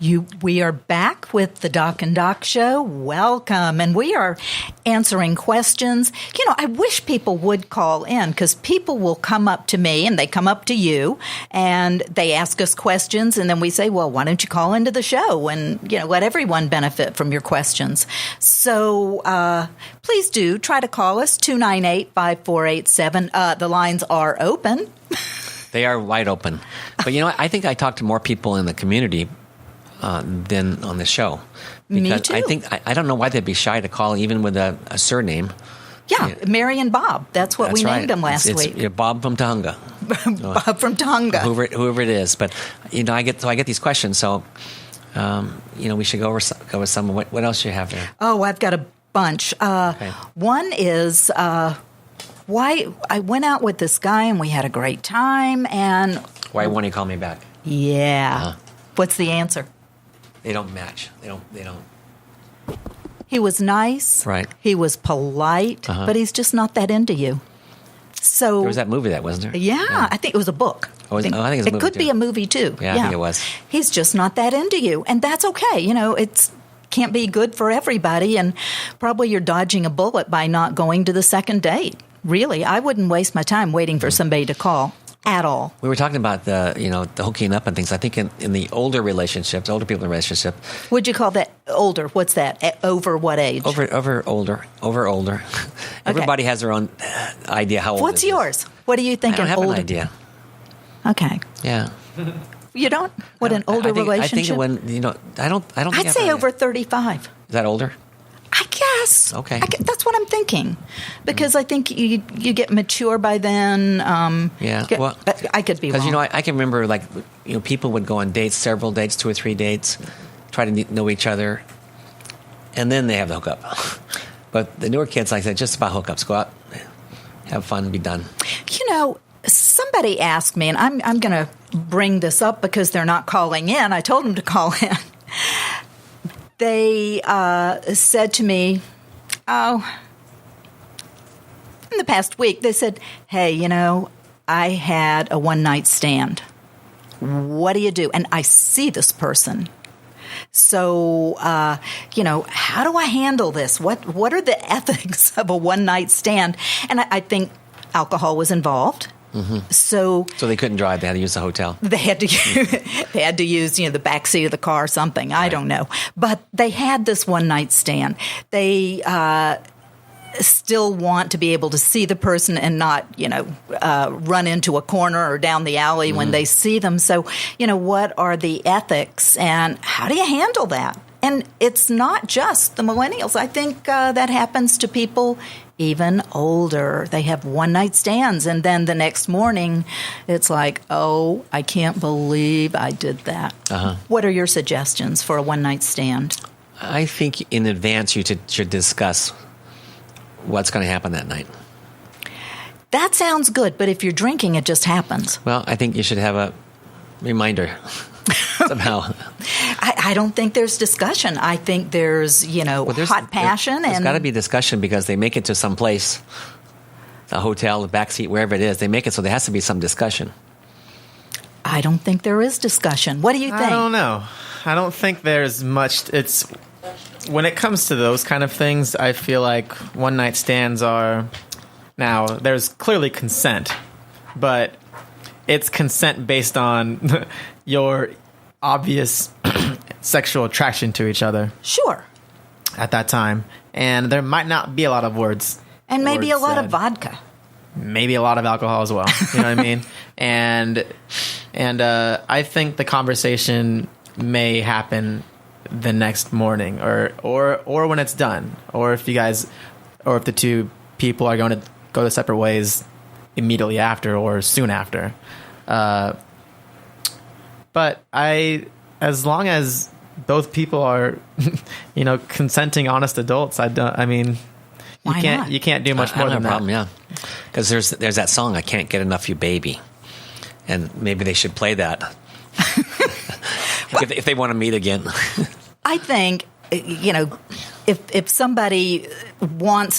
We are back with the Doc and Doc Show. Welcome. And we are answering questions. I wish people would call in because people will come up to me and they come up to you and they ask us questions. And then we say, well, why don't you call into the show and, let everyone benefit from your questions. So please do try to call us, 298-5487. The lines are open. They are wide open. But, I think I talk to more people in the community than on the show. Because Me too. I don't know why they'd be shy to call even with a surname. Yeah, Mary and Bob. That's what we named them last week. It's Bob from Tonga. Bob from Tonga. Whoever it is. But, I get these questions. So, we should go with some. What else do you have there? Oh, I've got a bunch. Okay. One is why I went out with this guy and we had a great time. And why won't he call me back? Yeah. Uh-huh. What's the answer? They don't match. They don't. He was nice. Right. He was polite, but he's just not that into you. So there was that movie that wasn't there? Yeah. I think it was a book. I think it was a movie, it could too. be a movie too. Yeah, I think it was. He's just not that into you, and that's okay. It's can't be good for everybody, and probably you're dodging a bullet by not going to the second date. Really, I wouldn't waste my time waiting for somebody to call. At all. We were talking about the hooking up and things. I think in the older relationships, older people in a relationship. Would you call that older? What's that? Over what age? Over older. Everybody has their own idea how old. What's yours? What do you think? I don't have an idea. Okay. Yeah. You don't? What an older relationship? I think when I don't. I'd say over 35. Is that older? I guess. Okay. That's what I'm thinking. Because I think you get mature by then. Yeah. Well, I could be wrong. Because, I can remember, people would go on dates, several dates, 2 or 3 dates, try to know each other, and then they have the hookup. But the newer kids, like I said, just about hookups. Go out, have fun, be done. Somebody asked me, and I'm going to bring this up because they're not calling in. I told them to call in. They said to me, in the past week, they said, hey, I had a one-night stand. What do you do? And I see this person. So, how do I handle this? What are the ethics of a one-night stand? And I think alcohol was involved. Mm-hmm. So they couldn't drive. They had to use the hotel. They had to use the back seat of the car or something. I don't know. But they had this one night stand. They still want to be able to see the person and not run into a corner or down the alley when they see them. So what are the ethics and how do you handle that? And it's not just the millennials. I think that happens to people even older. They have one-night stands, and then the next morning, it's like, oh, I can't believe I did that. Uh-huh. What are your suggestions for a one-night stand? I think in advance you should discuss what's going to happen that night. That sounds good, but if you're drinking, it just happens. Well, I think you should have a reminder somehow. I don't think there's discussion. I think there's, hot passion. There's got to be discussion because they make it to some place, a hotel, a backseat, wherever it is. They make it so there has to be some discussion. I don't think there is discussion. What do you think? I don't know. I don't think there's much. When it comes to those kind of things, I feel like one-night stands are... Now, there's clearly consent, but it's consent based on your obvious sexual attraction to each other. Sure. At that time. And there might not be a lot of words. And maybe a lot said. of vodka. Maybe a lot of alcohol as well. You know what I mean? And I think the conversation may happen the next morning or when it's done. Or if the two people are going to go their separate ways immediately after or soon after. But as long as both people are, consenting, honest adults, you can't do much more than that. Problem, yeah. Because there's that song, "I Can't Get Enough You Baby," and maybe they should play that if they want to meet again. I think if somebody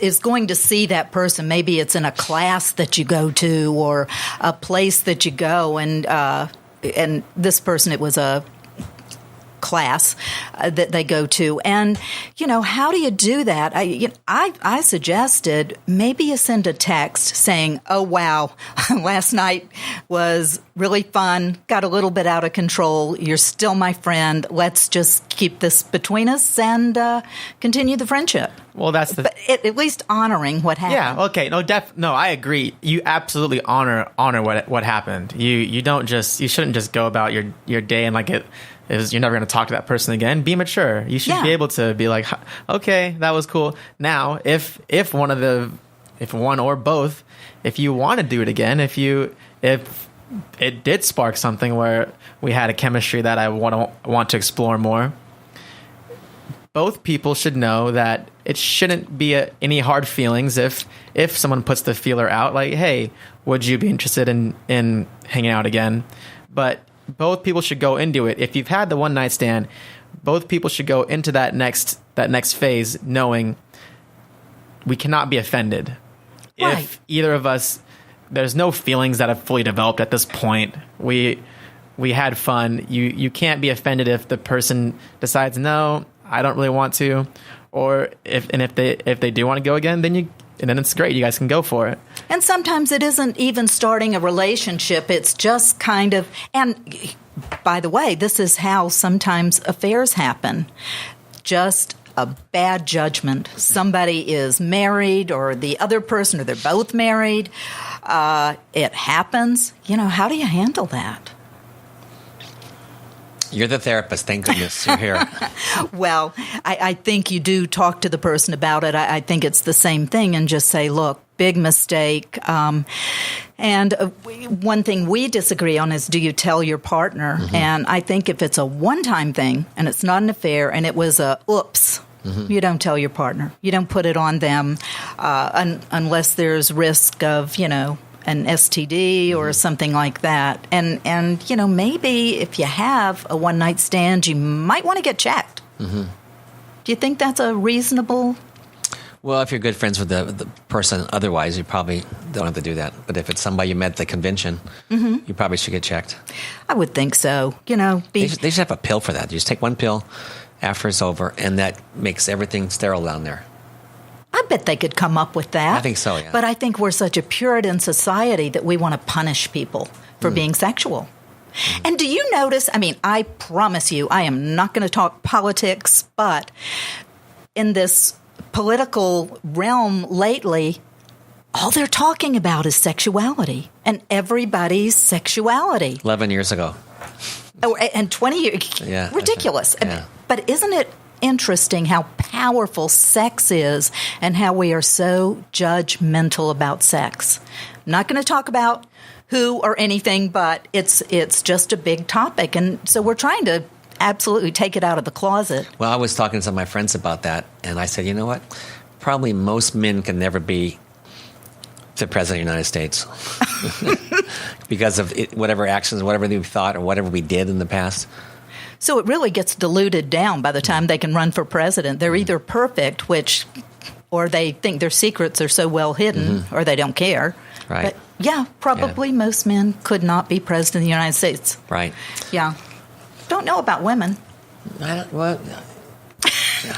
is going to see that person, maybe it's in a class that you go to or a place that you go, and this person, it was a class that they go to. And, how do you do that? I suggested maybe you send a text saying, oh, wow, last night was really fun, got a little bit out of control. You're still my friend. Let's just keep this between us and continue the friendship. Well, that's but at least honoring what happened. Yeah. Okay. No, I agree. You absolutely honor what happened. You shouldn't just go about your day and like you're never going to talk to that person again. Be mature. You should be able to be like, okay, that was cool. Now, if one or both, if you want to do it again, if it did spark something where we had a chemistry that I want to explore more, both people should know that it shouldn't be any hard feelings if someone puts the feeler out, like, hey, would you be interested in hanging out again? But both people should go into it. If you've had the one night stand, both people should go into that next phase knowing we cannot be offended. Right. If either of us, there's no feelings that have fully developed at this point. We had fun. You can't be offended if the person decides, no, I don't really want to, or if they do want to go again, then it's great. You guys can go for it. And sometimes it isn't even starting a relationship. It's just kind of, and by the way, this is how sometimes affairs happen. Just a bad judgment. Somebody is married or the other person, or they're both married. It happens. How do you handle that? You're the therapist. Thank goodness you're here. Well, I think you do talk to the person about it. I think it's the same thing, and just say, look, big mistake. And one thing we disagree on is, do you tell your partner? Mm-hmm. And I think if it's a one-time thing and it's not an affair and it was a oops, mm-hmm. you don't tell your partner. You don't put it on them unless there's risk of, an STD or something like that. And maybe if you have a one-night stand, you might want to get checked. Mm-hmm. Do you think that's a reasonable? Well, if you're good friends with the person, otherwise you probably don't have to do that. But if it's somebody you met at the convention, mm-hmm. you probably should get checked. I would think so. They should have a pill for that. You just take one pill after it's over, and that makes everything sterile down there. I bet they could come up with that. I think so, yeah. But I think we're such a Puritan society that we want to punish people for being sexual. Mm. And do you notice, I promise you, I am not going to talk politics, but in this political realm lately, all they're talking about is sexuality and everybody's sexuality. 11 years ago. Oh, and 20 years. Yeah, ridiculous. Yeah. But isn't it interesting how powerful sex is and how we are so judgmental about sex? I'm not going to talk about who or anything, but it's just a big topic. And so we're trying to absolutely take it out of the closet. Well, I was talking to some of my friends about that, and I said, you know what? Probably most men can never be the President of the United States because of whatever actions, whatever we thought, or whatever we did in the past. So it really gets diluted down by the time they can run for president. They're either perfect, or they think their secrets are so well hidden, or they don't care. Right. But yeah, probably most men could not be president of the United States. Right. Yeah. Don't know about women. I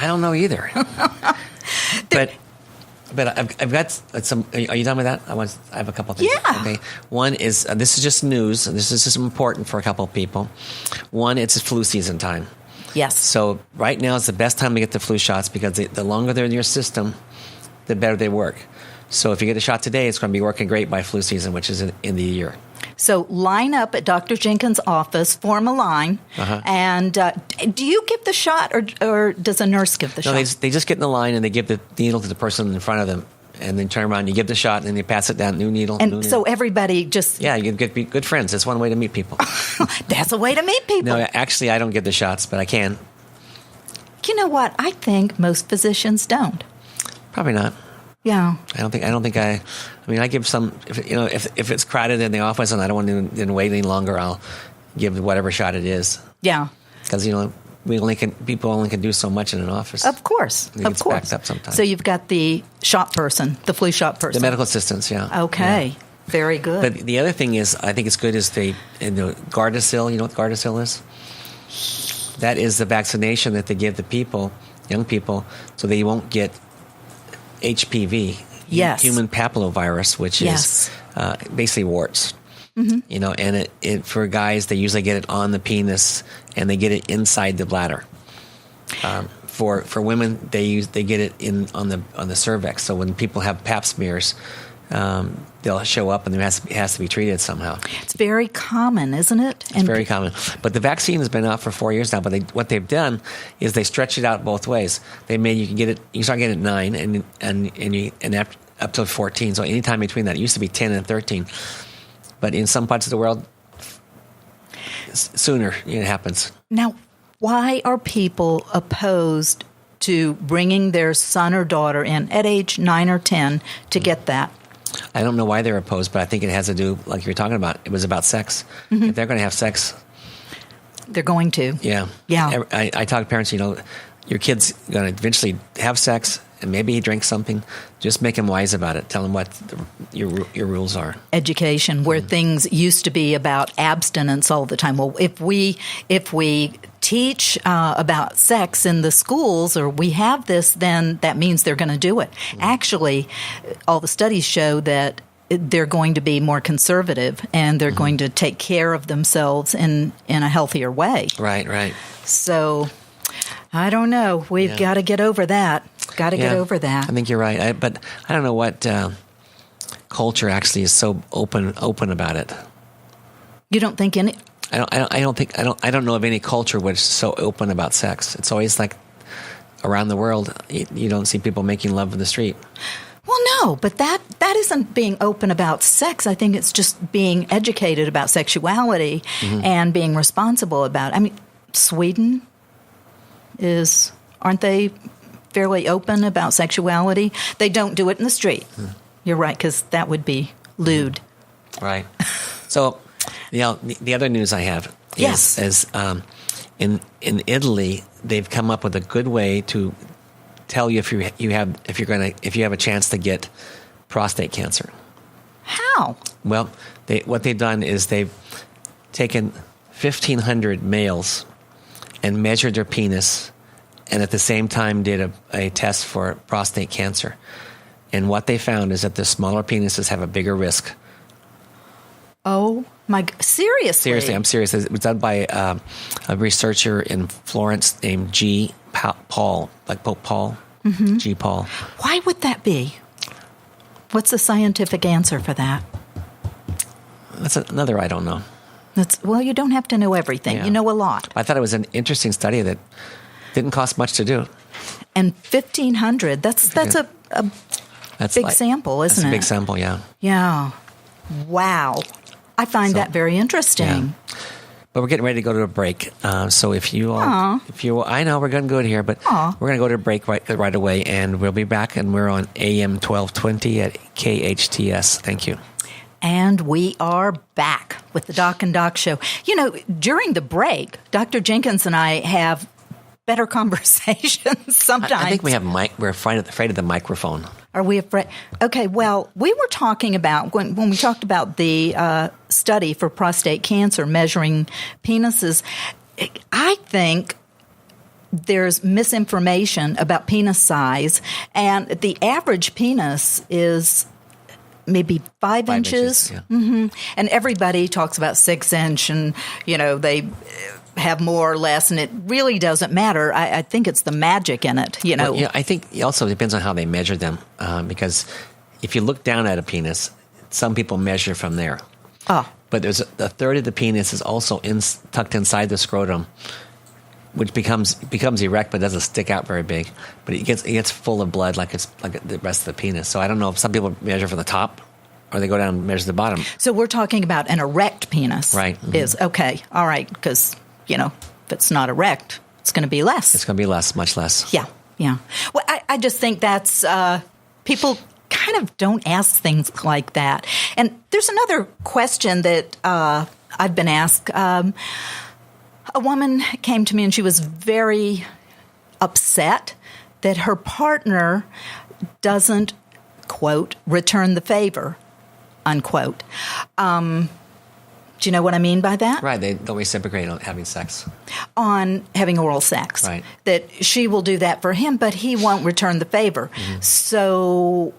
don't know either. But I've got some. Are you done with that? I have a couple of things. Yeah. Okay. One is this is just news. This is just important for a couple of people. One, it's flu season time. Yes. So right now is the best time to get the flu shots because the longer they're in your system, the better they work. So if you get a shot today, it's going to be working great by flu season, which is in the year. So line up at Dr. Jenkins' office, form a line, and do you give the shot or does a nurse give the shot? No, they just get in the line and they give the needle to the person in front of them, and then turn around and you give the shot and then you pass it down, new needle. And so everybody just... Yeah, you get good friends. That's one way to meet people. That's a way to meet people. No, actually, I don't give the shots, but I can. You know what? I think most physicians don't. Probably not. Yeah. I don't think I give some, if it's crowded in the office and I don't want to wait any longer, I'll give whatever shot it is. Yeah. Because, people only can do so much in an office. Of course. It gets backed up sometimes. So you've got the shot person, the flu shot person. The medical assistants, yeah. Okay. Yeah. Very good. But the other thing is, I think it's good is the Gardasil. You know what Gardasil is? that is the vaccination that they give the people, young people, so they won't get HPV, Yes. human papillovirus, which Yes. is basically warts. You know, and it for guys, they usually get it on the penis and they get it inside the bladder. For women, they get it on the cervix. So when people have pap smears, they'll show up and it has to be treated somehow. It's very common, isn't it? It's very common. But the vaccine has been out for 4 years now. But what they've done is they stretch it out both ways. They made you can get it. You start getting it at 9 and up to 14. So anytime between that, it used to be 10 and 13. But in some parts of the world, sooner it happens. Now, why are people opposed to bringing their son or daughter in at age 9 or 10 to get that? I don't know why they're opposed, but I think it has to do, like you were talking about, it was about sex. If they're going to have sex, They're going to. yeah. I talk to parents, your kid's going to eventually have sex, and maybe he drinks something. Just make him wise about it. Tell him what your rules are. Education, where things used to be about abstinence all the time. Well, if we teach about sex in the schools, or we have this, then that means they're going to do it. Actually, all the studies show that they're going to be more conservative, and they're going to take care of themselves in a healthier way. Right. So, I don't know. We've got to get over that. Got to get over that. I think you're right. But I don't know what culture actually is so open about it. You don't think any? I don't know of any culture which is so open about sex. It's always like around the world, you don't see people making love in the street. Well, no, but that isn't being open about sex. I think it's just being educated about sexuality and being responsible about it. I mean, Sweden aren't they fairly open about sexuality? They don't do it in the street. You're right, because that would be lewd. Right. So, the other news I have is in Italy, they've come up with a good way to tell you if you have a chance to get prostate cancer. How? Well, what they've done is they've taken 1,500 males and measured their penis, and at the same time did a test for prostate cancer. And what they found is that the smaller penises have a bigger risk. Oh my! Seriously? Seriously, I'm serious. It was done by a researcher in Florence named G. Paul, like Pope Paul. G. Paul. Why would that be? What's the scientific answer for that? That's another I don't know. Well, you don't have to know everything. Yeah. You know a lot. I thought it was an interesting study that didn't cost much to do. And 1,500, that's a big sample, isn't it? That's a big sample, yeah. Yeah. Wow. I find that very interesting. Yeah. But we're getting ready to go to a break. So if you I know we're going to go here, but we're going to go to a break right away, and we'll be back, and we're on AM 1220 at KHTS. Thank you. And we are back with the Doc and Doc Show. During the break, Dr. Jenkins and I have better conversations sometimes. I think we're afraid of the microphone. Are we afraid? Okay, well, we were talking about, when we talked about the study for prostate cancer, measuring penises, I think there's misinformation about penis size, and the average penis is maybe 5 inches. Yeah. And everybody talks about 6 inch, and, they have more or less, and it really doesn't matter. I think it's the magic in it, Well, I think it also depends on how they measure them, because if you look down at a penis, some people measure from there. Oh. But there's a third of the penis is also tucked inside the scrotum, which becomes erect but doesn't stick out very big. But it gets full of blood like it's like the rest of the penis. So I don't know if some people measure from the top or they go down and measure the bottom. So we're talking about an erect penis. Right. Is okay. All right. Because, if it's not erect, it's going to be less. It's going to be less, much less. Yeah. Well, I just think that's people kind of don't ask things like that. And there's another question that I've been asked. A woman came to me and she was very upset that her partner doesn't, quote, return the favor, unquote. Do you know what I mean by that? Right. They don't reciprocate on having sex. On having oral sex. Right. That she will do that for him, but he won't return the favor. So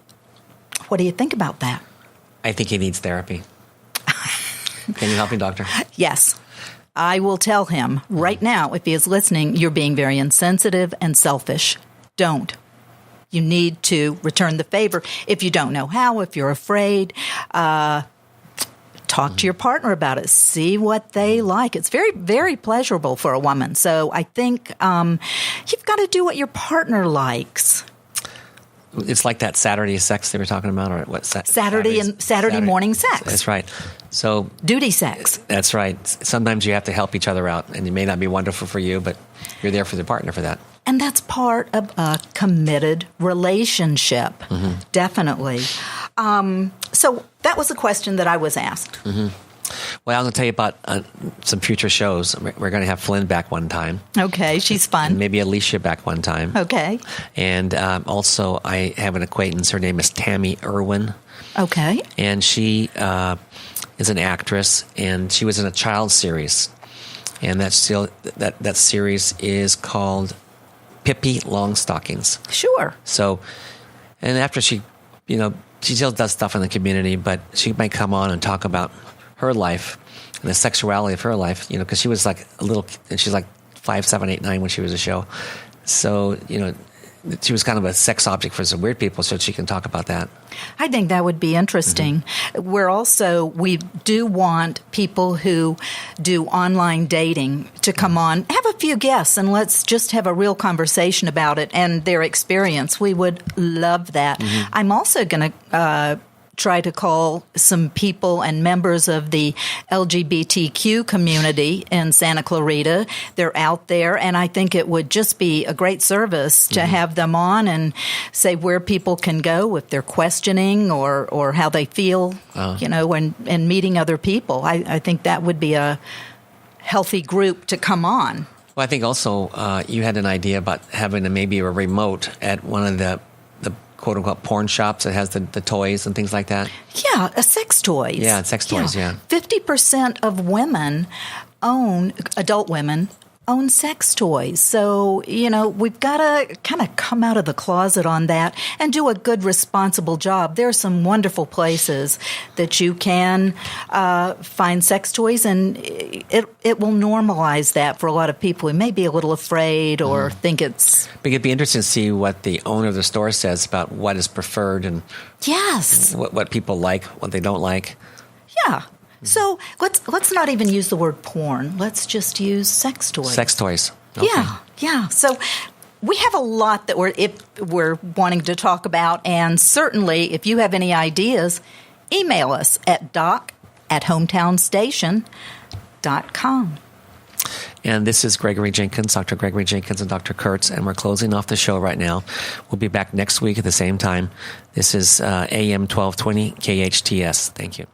what do you think about that? I think he needs therapy. Can you help me, doctor? Yes. I will tell him right now, if he is listening, you're being very insensitive and selfish. Don't. You need to return the favor. If you don't know how, if you're afraid, talk to your partner about it. See what they like. It's very, very pleasurable for a woman. So I think you've got to do what your partner likes. It's like that Saturday sex they were talking about, or what? Saturday morning sex. That's right. So duty sex. That's right. Sometimes you have to help each other out, and it may not be wonderful for you, but you're there for the partner for that. And that's part of a committed relationship, definitely. So that was a question that I was asked. Well, I'm going to tell you about some future shows. We're going to have Flynn back one time. Okay, she's fun. And maybe Alicia back one time. Okay. And also, I have an acquaintance. Her name is Tammy Irwin. Okay. And she is an actress, and she was in a child series. And that series is called Pippi Longstockings. Sure. So, and after she still does stuff in the community, but she might come on and talk about her life and the sexuality of her life, because she was like a little, and she's like 5, 7, 8, 9 when she was a show. So, she was kind of a sex object for some weird people, so she can talk about that. I think that would be interesting. We do want people who do online dating to come on, have a few guests, and let's just have a real conversation about it and their experience. We would love that. I'm also going to try to call some people and members of the LGBTQ community in Santa Clarita. They're out there, and I think it would just be a great service to have them on and say where people can go if they're questioning or how they feel, and meeting other people. I think that would be a healthy group to come on. Well, I think also you had an idea about having maybe a remote at one of the quote-unquote porn shops that has the toys and things like that? Yeah, sex toys. Yeah, sex toys, yeah. 50% of women adult women, own sex toys. So, we've got to kind of come out of the closet on that and do a good, responsible job. There are some wonderful places that you can find sex toys, and it will normalize that for a lot of people who may be a little afraid or think it's... But it'd be interesting to see what the owner of the store says about what is preferred and what people like, what they don't like. Yeah. So let's not even use the word porn. Let's just use sex toys. Sex toys. Okay. Yeah. So we have a lot that we're wanting to talk about, and certainly if you have any ideas, email us at doc@hometownstation.com. And this is Gregory Jenkins, Dr. Gregory Jenkins and Dr. Curts, and we're closing off the show right now. We'll be back next week at the same time. This is AM 1220 KHTS. Thank you.